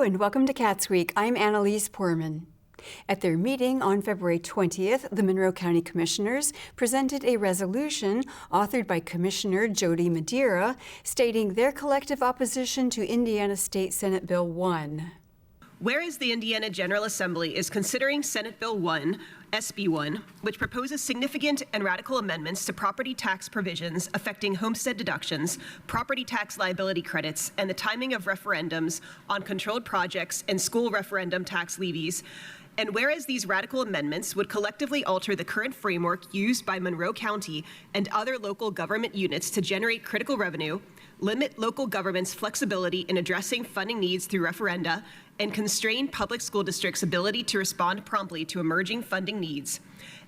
and welcome to CATSweek. I'm Annalise Poorman. At their meeting on February 20th, the Monroe County Commissioners presented a resolution authored by Commissioner Jody Madeira stating their collective opposition to Indiana State Senate Bill 1. Whereas the Indiana General Assembly is considering Senate Bill 1, SB 1, which proposes significant and radical amendments to property tax provisions affecting homestead deductions, property tax liability credits, and the timing of referendums on controlled projects and school referendum tax levies. And whereas these radical amendments would collectively alter the current framework used by Monroe County and other local government units to generate critical revenue, limit local government's flexibility in addressing funding needs through referenda, and constrain public school districts' ability to respond promptly to emerging funding needs.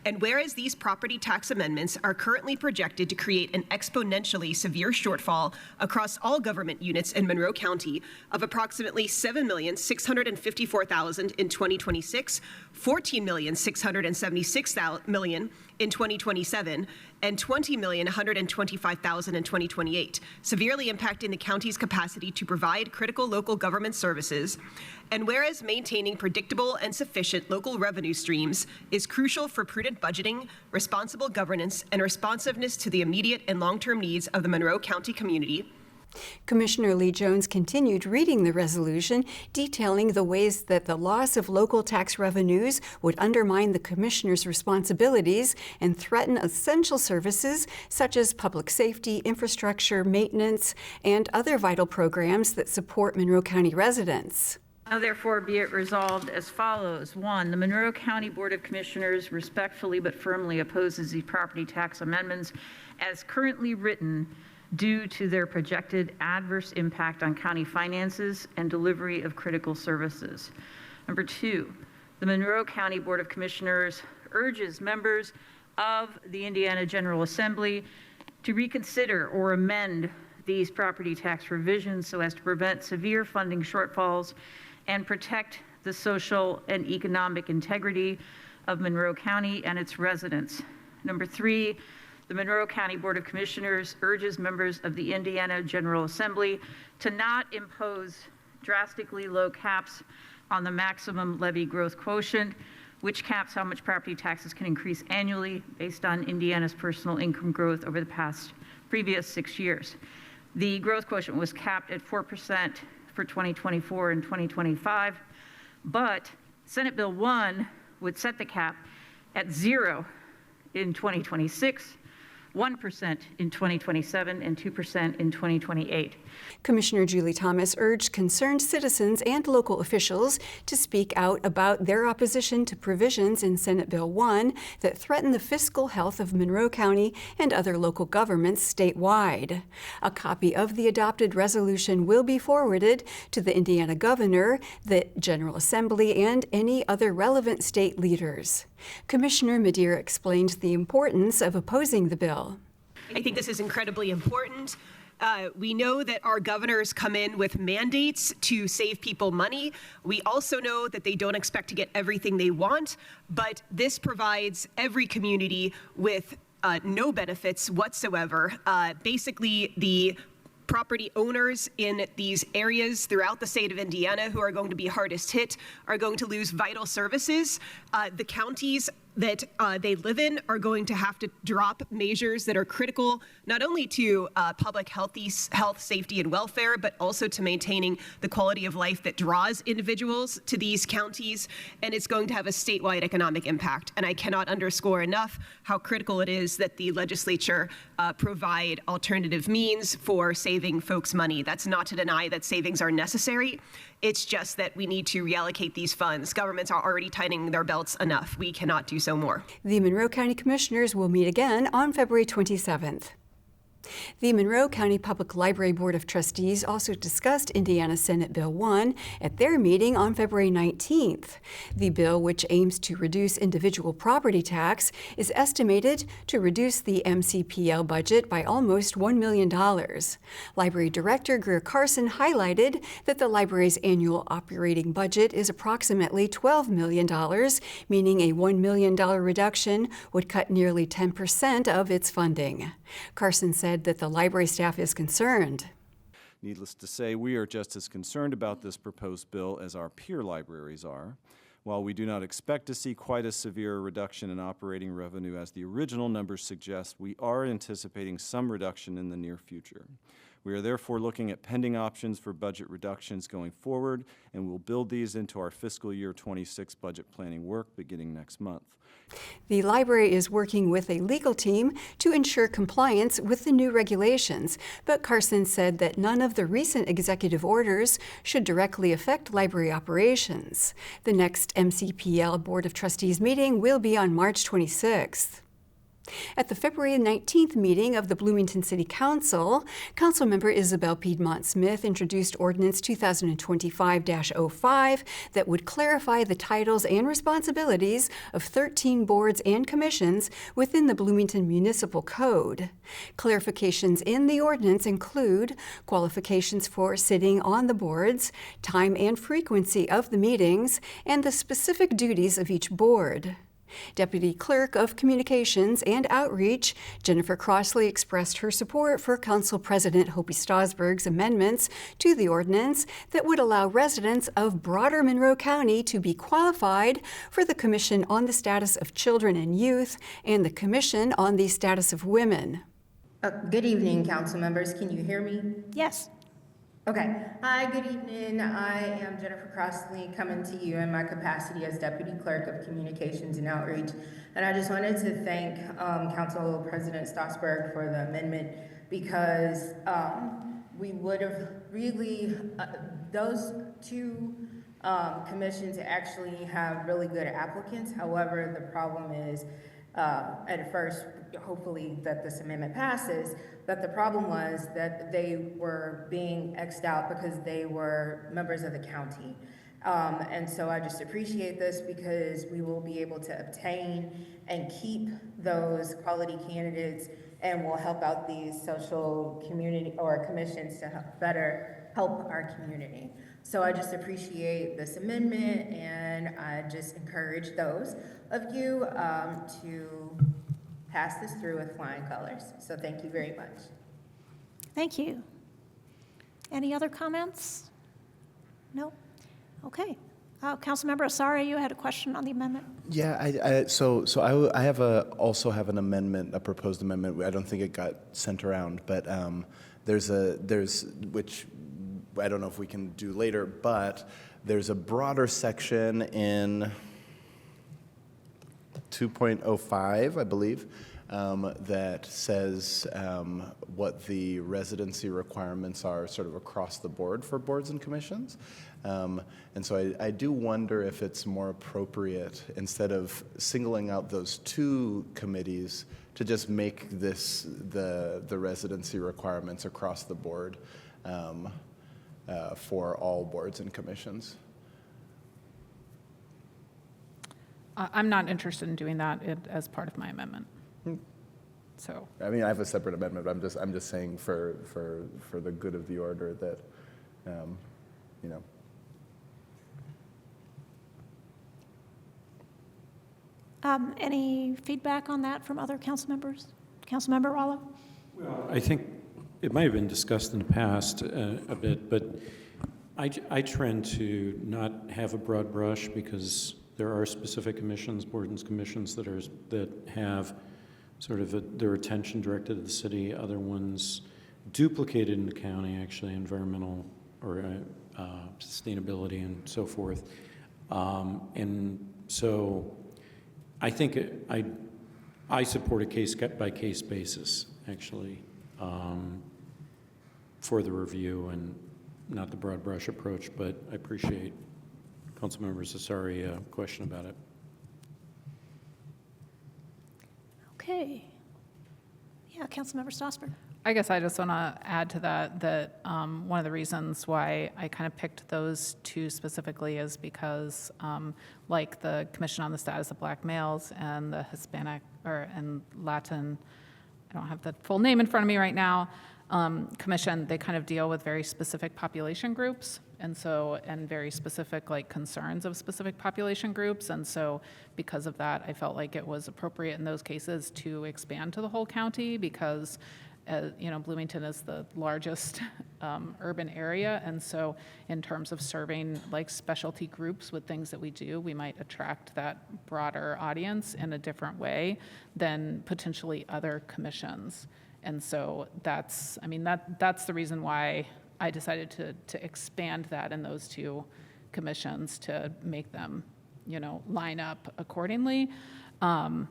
And whereas these property tax amendments are currently projected to create an exponentially severe shortfall across all government units in Monroe County of approximately $7,654,000 in 2026, $14,676,000 in 2027, and $20,125,000 in 2028, severely impacting the county's capacity to provide critical local government services. And whereas maintaining predictable and sufficient local revenue streams is crucial for prudent budgeting, responsible governance, and responsiveness to the immediate and long-term needs of the Monroe County community. Commissioner Lee Jones continued reading the resolution, detailing the ways that the loss of local tax revenues would undermine the commissioner's responsibilities and threaten essential services such as public safety, infrastructure, maintenance, and other vital programs that support Monroe County residents. Now therefore be it resolved as follows. 1, the Monroe County Board of Commissioners respectfully but firmly opposes these property tax amendments as currently written due to their projected adverse impact on county finances and delivery of critical services. Number 2, the Monroe County Board of Commissioners urges members of the Indiana General Assembly to reconsider or amend these property tax revisions so as to prevent severe funding shortfalls and protect the social and economic integrity of Monroe County and its residents. Number 3, the Monroe County Board of Commissioners urges members of the Indiana General Assembly to not impose drastically low caps on the maximum levy growth quotient, which caps how much property taxes can increase annually based on Indiana's personal income growth over the previous 6 years. The growth quotient was capped at 4% for 2024 and 2025, but Senate Bill 1 would set the cap at 0 in 2026, 1% in 2027, and 2% in 2028. Commissioner Julie Thomas urged concerned citizens and local officials to speak out about their opposition to provisions in Senate Bill 1 that threaten the fiscal health of Monroe County and other local governments statewide. A copy of the adopted resolution will be forwarded to the Indiana governor, the General Assembly, and any other relevant state leaders. Commissioner Madeira explained the importance of opposing the bill. I think this is incredibly important. We know that our governors come in with mandates to save people money. We also know that they don't expect to get everything they want, but this provides every community with no benefits whatsoever. Basically, the property owners in these areas throughout the state of Indiana who are going to be hardest hit are going to lose vital services. The counties that they live in are going to have to drop measures that are critical not only to public health, safety, and welfare, but also to maintaining the quality of life that draws individuals to these counties, and it's going to have a statewide economic impact. And I cannot underscore enough how critical it is that the legislature provide alternative means for saving folks money. That's not to deny that savings are necessary. It's just that we need to reallocate these funds. Governments are already tightening their belts enough. We cannot do so more. The Monroe County Commissioners will meet again on February 27th. The Monroe County Public Library Board of Trustees also discussed Indiana Senate Bill 1 at their meeting on February 19th. The bill, which aims to reduce individual property tax, is estimated to reduce the MCPL budget by almost $1 million. Library Director Greer Carson highlighted that the library's annual operating budget is approximately $12 million, meaning a $1 million reduction would cut nearly 10% of its funding. Carson said that the library staff is concerned. Needless to say, we are just as concerned about this proposed bill as our peer libraries are. While we do not expect to see quite as severe a reduction in operating revenue as the original numbers suggest, we are anticipating some reduction in the near future. We are therefore looking at pending options for budget reductions going forward, and we'll build these into our fiscal year 26 budget planning work beginning next month. The library is working with a legal team to ensure compliance with the new regulations, but Carson said that none of the recent executive orders should directly affect library operations. The next MCPL Board of Trustees meeting will be on March 26th. At the February 19th meeting of the Bloomington City Council, Councilmember Isabel Piedmont Smith introduced Ordinance 2025-05 that would clarify the titles and responsibilities of 13 boards and commissions within the Bloomington Municipal Code. Clarifications in the ordinance include qualifications for sitting on the boards, time and frequency of the meetings, and the specific duties of each board. Deputy Clerk of Communications and Outreach, Jennifer Crossley, expressed her support for Council President Hopi Stosberg's amendments to the ordinance that would allow residents of broader Monroe County to be qualified for the Commission on the Status of Children and Youth and the Commission on the Status of Women. Good evening, council members. Can you hear me? Yes. Okay. Hi, good evening. I am Jennifer Crossley, coming to you in my capacity as Deputy Clerk of Communications and Outreach. And I just wanted to thank Council President Stosberg for the amendment, because we would have really, those two commissions actually have really good applicants. However, the problem is, at first, hopefully that this amendment passes, but the problem was that they were being X'd out because they were members of the county. And so I just appreciate this, because we will be able to obtain and keep those quality candidates, and will help out these social community or commissions to better help our community. So I just appreciate this amendment, and I just encourage those of you to pass this through with flying colors. So thank you very much. Thank you. Any other comments? No? Okay. Councilmember Asari, you had a question on the amendment? Yeah, I also have an amendment, a proposed amendment. I don't think it got sent around, but there's which I don't know if we can do later, but there's a broader section in 2.05, I believe, that says what the residency requirements are sort of across the board for boards and commissions. And so I do wonder if it's more appropriate, instead of singling out those two committees, to just make this the residency requirements across the board for all boards and commissions. I'm not interested in doing that as part of my amendment. So I mean, I have a separate amendment, but I'm just saying for the good of the order that, you know. Any feedback on that from other council members? Councilmember Rollo? Well, I think it might have been discussed in the past a bit, but I trend to not have a broad brush, because there are specific commissions, boards and commissions that have sort of their attention directed to the city. Other ones duplicated in the county, actually, environmental or sustainability and so forth. And so I think I support a case-by-case basis, actually, for the review, and not the broad brush approach, but I appreciate Councilmember Asari's question about it. Okay. Yeah, Councilmember Stosberg. I guess I just want to add to that one of the reasons why I kind of picked those two specifically is because, like the Commission on the Status of Black Males and the Hispanic and Latin, I don't have the full name in front of me right now, commission, they kind of deal with very specific population groups, and very specific like concerns of specific population groups. And so because of that, I felt like it was appropriate in those cases to expand to the whole county, because Bloomington is the largest urban area, and so in terms of serving like specialty groups with things that we do, we might attract that broader audience in a different way than potentially other commissions. And so that's the reason why I decided to expand that in those two commissions to make them, line up accordingly. And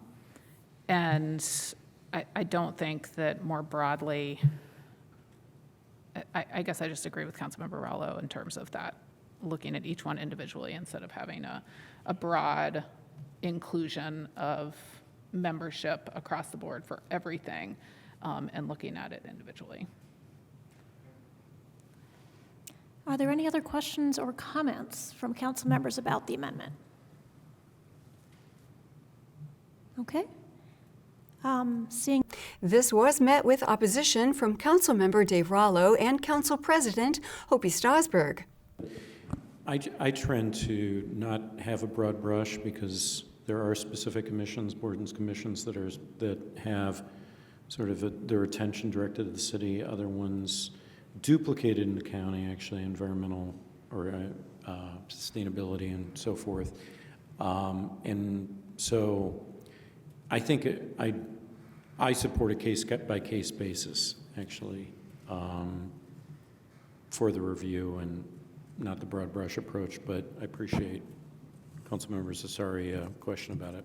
I don't think that more broadly, I guess I just agree with Councilmember Rallo in terms of that, looking at each one individually instead of having a broad inclusion of membership across the board for everything, and looking at it individually. Are there any other questions or comments from council members about the amendment? Okay. Seeing This was met with opposition from Councilmember Dave Rallo and Council President Hopi Strasburg. I trend to not have a broad brush because there are specific commissions, boards and commissions that have sort of their attention directed to the city. Other ones duplicated in the county, actually, environmental or sustainability and so forth. And so I think I support a case-by-case basis, actually, for the review and not the broad brush approach, but I appreciate Councilmember Cesari question about it.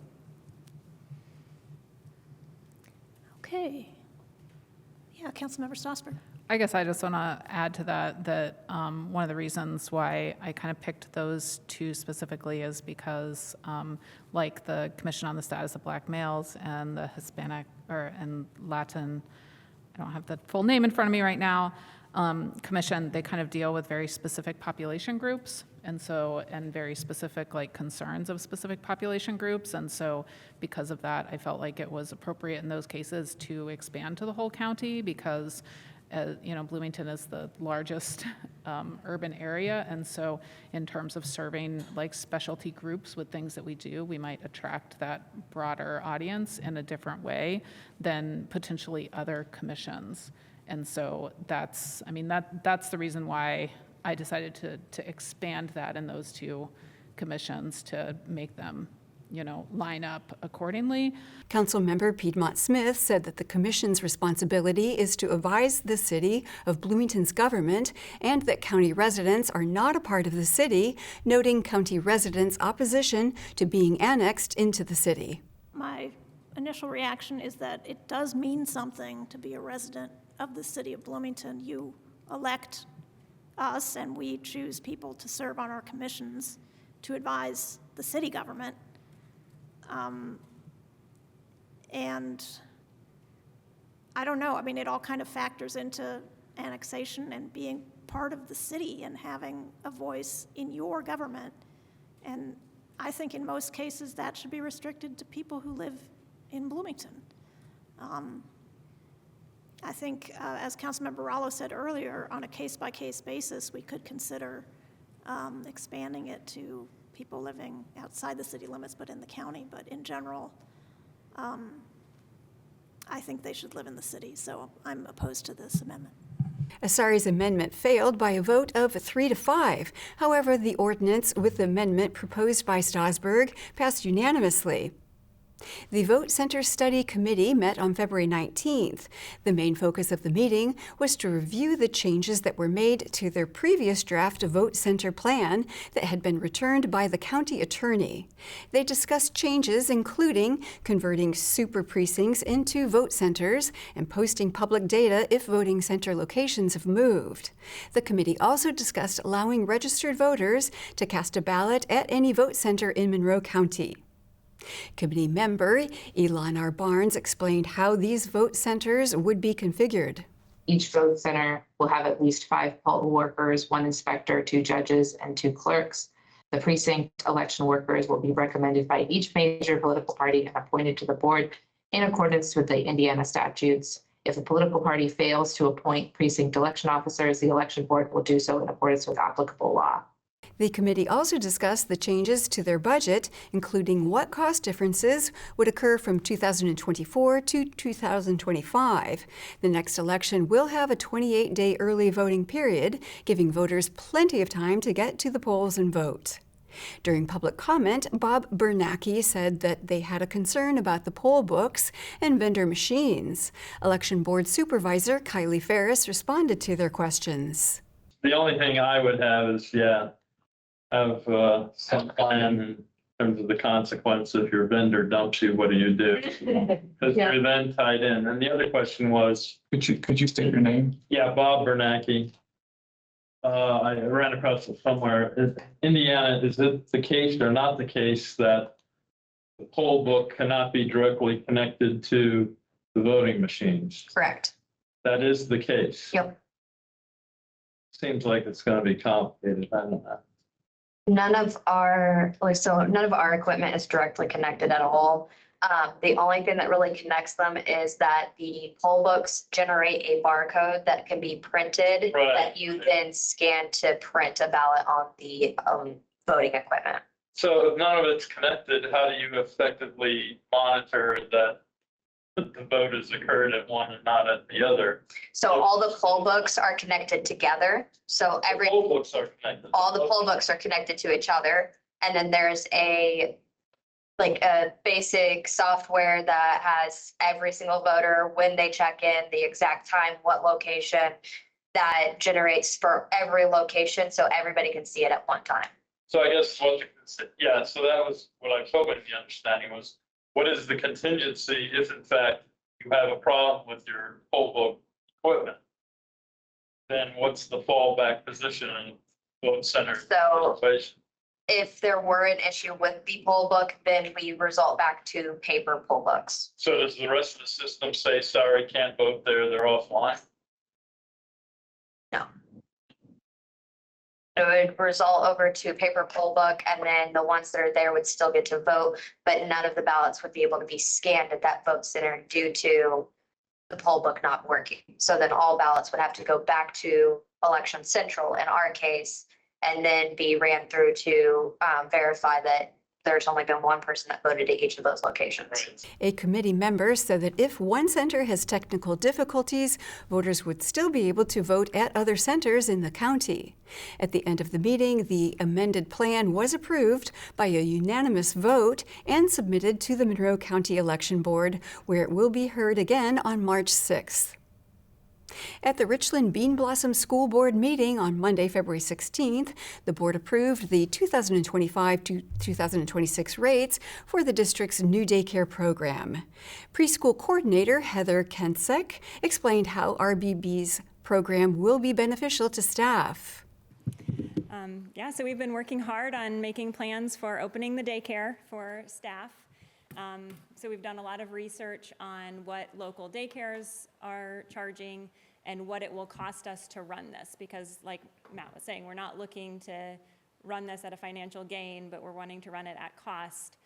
Okay. Yeah, Councilmember Strasburg. I guess I just want to add to that one of the reasons why I kind of picked those two specifically is because, like the Commission on the Status of Black Males and the Hispanic and Latin, I don't have the full name in front of me right now, commission, they kind of deal with very specific population groups, and very specific like concerns of specific population groups, and so because of that, I felt like it was appropriate in those cases to expand to the whole county because Bloomington is the largest urban area, and so in terms of serving like specialty groups with things that we do, we might attract that broader audience in a different way than potentially other commissions. And so that's the reason why I decided to expand that in those two commissions to make them line up accordingly. Councilmember Piedmont Smith said that the Commission's responsibility is to advise the City of Bloomington's government and that county residents are not a part of the city, noting county residents' opposition to being annexed into the city. My initial reaction is that it does mean something to be a resident of the City of Bloomington. You elect us and we choose people to serve on our commissions to advise the city government. And I don't know, it all kind of factors into annexation and being part of the city and having a voice in your government. And I think in most cases that should be restricted to people who live in Bloomington. I think, as Councilmember Rallo said earlier, on a case-by-case basis, we could consider expanding it to people living outside the city limits but in the county. But in general, I think they should live in the city, so I'm opposed to this amendment. Asari's amendment failed by a vote of 3-5. However, the ordinance with the amendment proposed by Strasburg passed unanimously. The Vote Center Study Committee met on February 19th. The main focus of the meeting was to review the changes that were made to their previous draft Vote Center plan that had been returned by the county attorney. They discussed changes including converting super precincts into vote centers and posting public data if voting center locations have moved. The committee also discussed allowing registered voters to cast a ballot at any vote center in Monroe County. Committee member Elon R. Barnes explained how these vote centers would be configured. Each vote center will have at least 5 poll workers, 1 inspector, 2 judges, and 2 clerks. The precinct election workers will be recommended by each major political party and appointed to the board in accordance with the Indiana statutes. If a political party fails to appoint precinct election officers, the election board will do so in accordance with applicable law. The committee also discussed the changes to their budget, including what cost differences would occur from 2024 to 2025. The next election will have a 28-day early voting period, giving voters plenty of time to get to the polls and vote. During public comment, Bob Bernanke said that they had a concern about the poll books and vendor machines. Election Board Supervisor Kylie Ferris responded to their questions. The only thing I would have is, have some plan in terms of the consequence if your vendor dumps you, what do you do? Because you're then tied in. And the other question was, Could you state your name? Bob Bernanke. I ran across it somewhere. Indiana, is it the case or not the case that the poll book cannot be directly connected to the voting machines? Correct. That is the case. Yep. Seems like it's going to be complicated. I don't know. None of our equipment is directly connected at all. The only thing that really connects them is that the poll books generate a barcode that can be printed that you then scan to print a ballot on the voting equipment. So if none of it's connected, how do you effectively monitor that the vote has occurred at one and not at the other? So all the poll books are connected together. So The poll books are connected. all the poll books are connected to each other. And then there's a basic software that has every single voter, when they check in, the exact time, what location, that generates for every location so everybody can see it at one time. So I guess so that was what I was hoping the understanding was, what is the contingency if in fact you have a problem with your poll book equipment? Then what's the fallback position in vote center situation? If there were an issue with the poll book, then we result back to paper poll books. So does the rest of the system say, sorry, can't vote there, they're offline? No. It would result over to paper poll book, and then the ones that are there would still get to vote, but none of the ballots would be able to be scanned at that vote center due to the poll book not working. So then all ballots would have to go back to Election Central in our case, and then be ran through to verify that there's only been one person that voted at each of those locations. A committee member said that if one center has technical difficulties, voters would still be able to vote at other centers in the county. At the end of the meeting, the amended plan was approved by a unanimous vote and submitted to the Monroe County Election Board, where it will be heard again on March 6th. At the Richland Bean Blossom School Board meeting on Monday, February 16th, the board approved the 2025 to 2026 rates for the district's new daycare program. Preschool coordinator Heather Kensek explained how RBB's program will be beneficial to staff. So we've been working hard on making plans for opening the daycare for staff. So we've done a lot of research on what local daycares are charging and what it will cost us to run this, because like Matt was saying, we're not looking to run this at a financial gain, but we're wanting to run it at cost.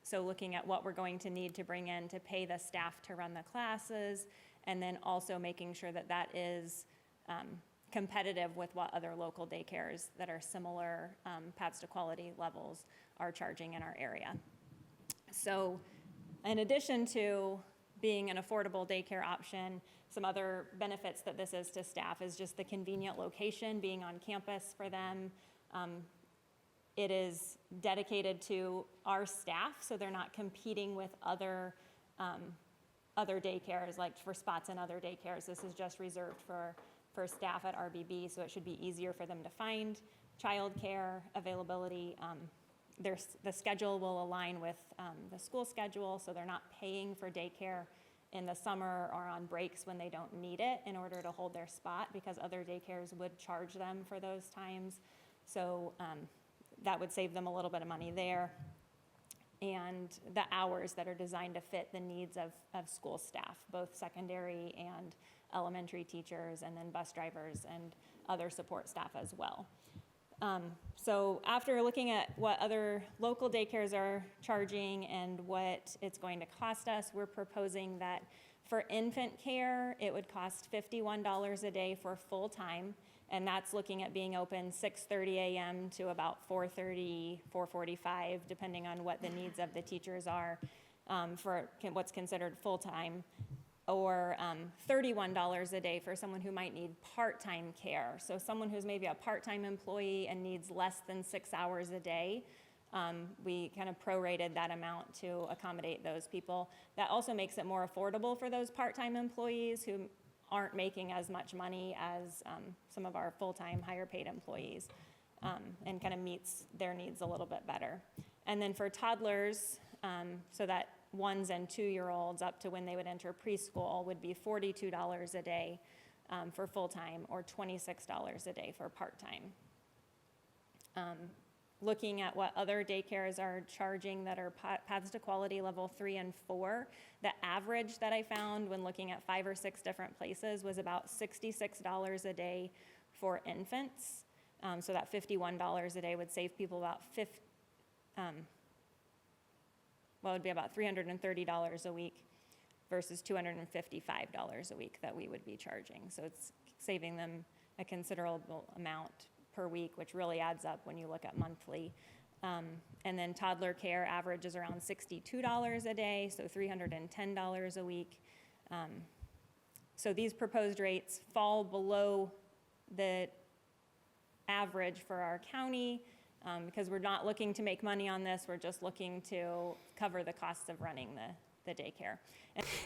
So looking at what we're going to need to bring in to pay the staff to run the classes, and then also making sure that that is competitive with what other local daycares that are similar paths to quality levels are charging in our area. So in addition to being an affordable daycare option, some other benefits that this is to staff is just the convenient location, being on campus for them. It is dedicated to our staff, so they're not competing with other daycares, like for spots in other daycares. This is just reserved for staff at RBB, so it should be easier for them to find childcare availability. The schedule will align with the school schedule, so they're not paying for daycare in the summer or on breaks when they don't need it in order to hold their spot, because other daycares would charge them for those times. So that would save them a little bit of money there. And the hours that are designed to fit the needs of school staff, both secondary and elementary teachers, and then bus drivers and other support staff as well. So after looking at what other local daycares are charging and what it's going to cost us, we're proposing that For infant care, it would cost $51 a day for full-time, and that's looking at being open 6:30 a.m. to about 4:30, 4:45, depending on what the needs of the teachers are for what's considered full-time, or $31 a day for someone who might need part-time care. So someone who's maybe a part-time employee and needs less than 6 hours a day, we kind of prorated that amount to accommodate those people. That also makes it more affordable for those part-time employees who aren't making as much money as some of our full-time, higher-paid employees, and kind of meets their needs a little bit better. And then for toddlers, so that 1 and 2-year-olds up to when they would enter preschool would be $42 a day for full-time, or $26 a day for part-time. Looking at what other daycares are charging that are Paths to Quality level 3 and 4, the average that I found when looking at 5 or 6 different places was about $66 a day for infants. So that $51 a day would save people about it would be about $330 a week versus $255 a week that we would be charging. So it's saving them a considerable amount per week, which really adds up when you look at monthly. And then toddler care averages around $62 a day, so $310 a week. So these proposed rates fall below the average for our county because we're not looking to make money on this. We're just looking to cover the costs of running the daycare.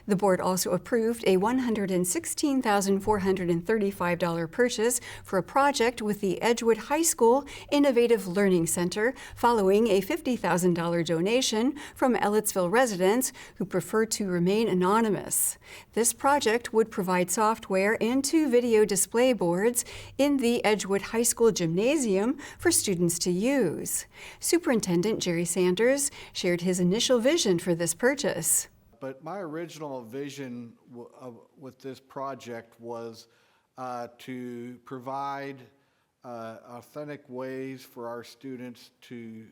The board also approved a $116,435 purchase for a project with the Edgewood High School Innovative Learning Center following a $50,000 donation from Ellettsville residents who prefer to remain anonymous. This project would provide software and 2 video display boards in the Edgewood High School gymnasium for students to use. Superintendent Jerry Sanders shared his initial vision for this purchase. But my original vision with this project was to provide authentic ways for our students to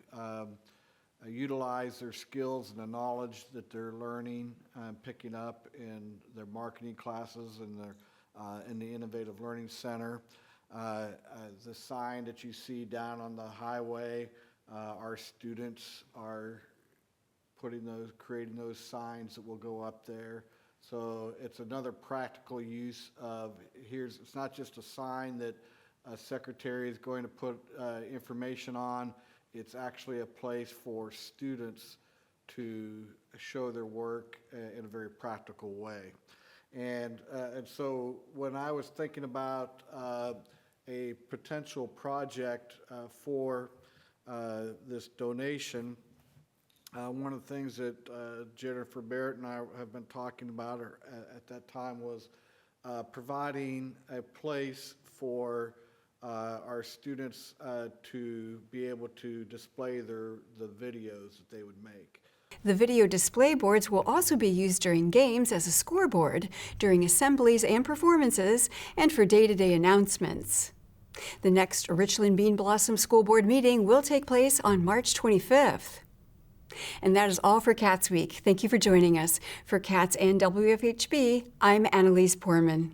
utilize their skills and the knowledge that they're learning and picking up in their marketing classes and in the Innovative Learning Center. The sign that you see down on the highway, our students are creating those signs that will go up there. So it's another practical use of, it's not just a sign that a secretary is going to put information on, it's actually a place for students to show their work in a very practical way. And so when I was thinking about a potential project for this donation, one of the things that Jennifer Barrett and I have been talking about at that time was providing a place for our students to be able to display the videos that they would make. The video display boards will also be used during games as a scoreboard, during assemblies and performances, and for day-to-day announcements. The next Richland Bean Blossom School Board meeting will take place on March 25th. And that is all for CATSweek. Thank you for joining us. For CATS and WFHB, I'm Annalise Poorman.